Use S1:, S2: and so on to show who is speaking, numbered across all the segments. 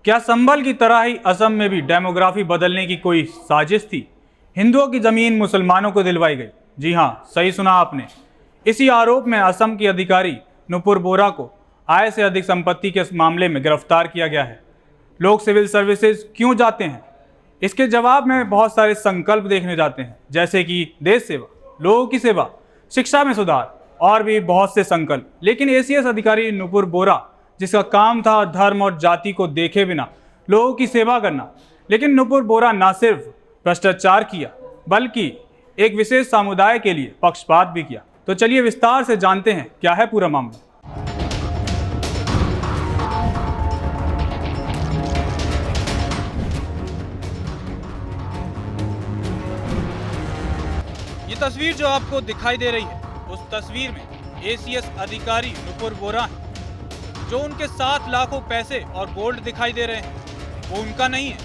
S1: क्या संभल की तरह ही असम में भी डेमोग्राफी बदलने की कोई साजिश थी? हिंदुओं की जमीन मुसलमानों को दिलवाई गई। जी हाँ, सही सुना आपने। इसी आरोप में असम की अधिकारी नुपुर बोरा को आय से अधिक संपत्ति के मामले में गिरफ्तार किया गया है। लोग सिविल सर्विसेज क्यों जाते हैं? इसके जवाब में बहुत सारे संकल्प देखने जाते हैं, जैसे कि देश सेवा, लोगों की सेवा, शिक्षा में सुधार और भी बहुत से संकल्प। लेकिन एसीएस अधिकारी नुपुर बोरा, जिसका काम था धर्म और जाति को देखे बिना लोगों की सेवा करना, लेकिन नुपुर बोरा न सिर्फ भ्रष्टाचार किया बल्कि एक विशेष समुदाय के लिए पक्षपात भी किया। तो चलिए विस्तार से जानते हैं क्या है पूरा मामला।
S2: ये तस्वीर जो आपको दिखाई दे रही है, उस तस्वीर में एसीएस अधिकारी नुपुर बोरा हैं। जो उनके साथ लाखों पैसे और गोल्ड दिखाई दे रहे हैं, वो उनका नहीं है,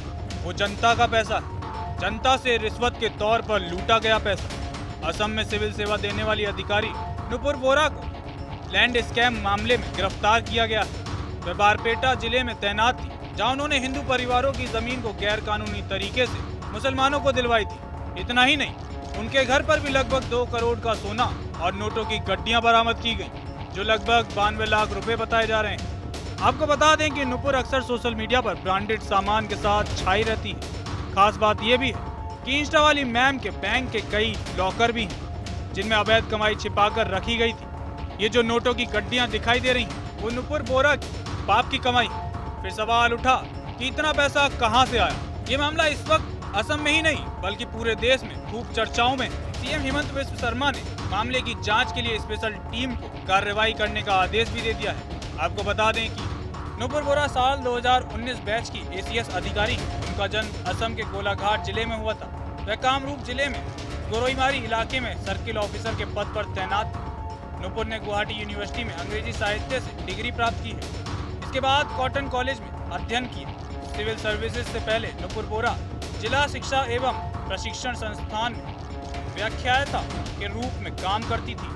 S2: वो जनता का पैसा है। जनता से रिश्वत के तौर पर लूटा गया पैसा। असम में सिविल सेवा देने वाली अधिकारी नुपुर बोरा को लैंड स्कैम मामले में गिरफ्तार किया गया है। वे बारपेटा जिले में तैनात थी, जहां उन्होंने हिंदू परिवारों की जमीन को गैर कानूनी तरीके से मुसलमानों को दिलवाई थी। इतना ही नहीं, उनके घर पर भी लगभग 2 करोड़ का सोना और नोटों की गड्डियां बरामद की गई, जो लगभग 92 लाख रुपए बताए जा रहे हैं। आपको बता दें कि नुपुर अक्सर सोशल मीडिया पर ब्रांडेड सामान के साथ छाई रहती है। खास बात यह भी है कि इंस्टा वाली मैम के बैंक के कई लॉकर भी हैं, जिनमें अवैध कमाई छिपाकर रखी गई थी। ये जो नोटों की गड्डियां दिखाई दे रही हैं, वो नुपुर बोरा की बाप की कमाई। फिर सवाल उठा कि इतना पैसा कहां से आया। ये मामला इस वक्त असम में ही नहीं बल्कि पूरे देश में खूब चर्चाओं में। सीएम हेमंत बिस्व शर्मा ने मामले की जांच के लिए स्पेशल टीम को कार्रवाई करने का आदेश भी दे दिया है। आपको बता दें कि नुपुर बोरा साल 2019 बैच की एसीएस अधिकारी। उनका जन्म असम के गोलाघाट जिले में हुआ था। वह कामरूप जिले में गोरोईमारी इलाके में सर्किल ऑफिसर के पद पर तैनात थे। नुपुर ने गुवाहाटी यूनिवर्सिटी में अंग्रेजी साहित्य से डिग्री प्राप्त की है। इसके बाद कॉटन कॉलेज में अध्ययन किया। सिविल सर्विसेज से पहले नुपुर बोरा जिला शिक्षा एवं प्रशिक्षण संस्थान में व्याख्याता के रूप में काम करती थी।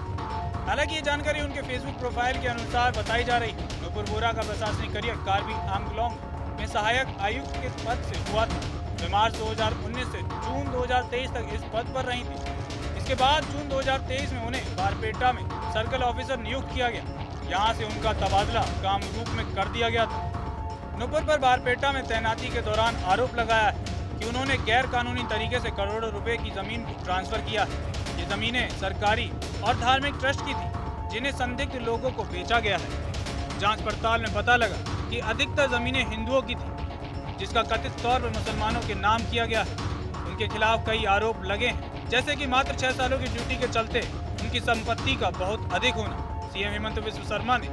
S2: हालांकि ये जानकारी उनके फेसबुक प्रोफाइल के अनुसार बताई जा रही है। नुपुर बोरा का प्रशासनिक करियर कार्बी आंगलोंग में सहायक आयुक्त के पद से हुआ था। वे मार्च 2019 से जून 2023 तक इस पद पर रही थी। इसके बाद जून 2023 में उन्हें बारपेटा में सर्कल ऑफिसर नियुक्त किया गया। यहाँ से उनका तबादला कामरूप में कर दिया गया था। नुपुर पर बारपेटा में तैनाती के दौरान आरोप लगाया है कि उन्होंने गैर कानूनी तरीके से करोड़ों रुपए की जमीन को ट्रांसफर किया है। ये जमीनें सरकारी और धार्मिक ट्रस्ट की थी, जिन्हें संदिग्ध लोगों को बेचा गया है। जांच पड़ताल में पता लगा कि अधिकतर जमीनें हिंदुओं की थी, जिसका कथित तौर पर मुसलमानों के नाम किया गया है। उनके खिलाफ कई आरोप लगे हैं, जैसे कि मात्र 6 सालों की ड्यूटी के चलते उनकी संपत्ति का बहुत अधिक होना। सीएम हेमंत बिस्व शर्मा ने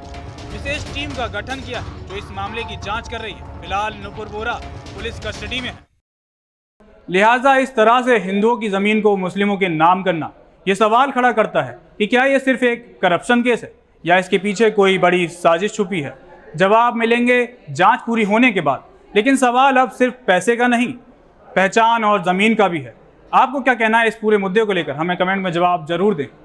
S2: विशेष टीम का गठन किया है, जो इस मामले की जाँच कर रही है। फिलहाल नुपुर बोरा पुलिस कस्टडी में है।
S1: लिहाजा इस तरह से हिंदुओं की जमीन को मुस्लिमों के नाम करना ये सवाल खड़ा करता है कि क्या ये सिर्फ एक करप्शन केस है या इसके पीछे कोई बड़ी साजिश छुपी है। जवाब मिलेंगे जांच पूरी होने के बाद। लेकिन सवाल अब सिर्फ पैसे का नहीं, पहचान और ज़मीन का भी है। आपको क्या कहना है इस पूरे मुद्दे को लेकर? हमें कमेंट में जवाब जरूर दें।